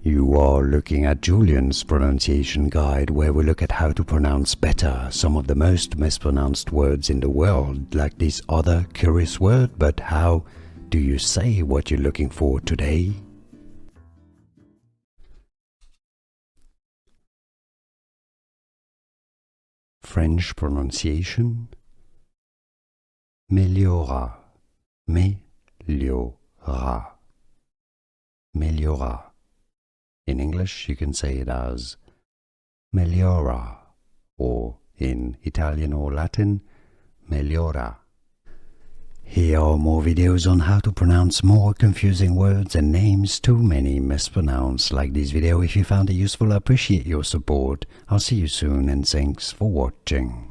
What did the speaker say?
You are looking at Julian's pronunciation guide, where we look at how to pronounce better some of the most mispronounced words in the world, like this other curious word. But how do you say what you're looking for today? French pronunciation: Meliora, Meliora, Meliora. In English, you can say it as Meliora, or in Italian or Latin, Meliora. Here are more videos on how to pronounce more confusing words and names too many mispronounced. Like this video if you found it useful. I appreciate your support. I'll see you soon and thanks for watching.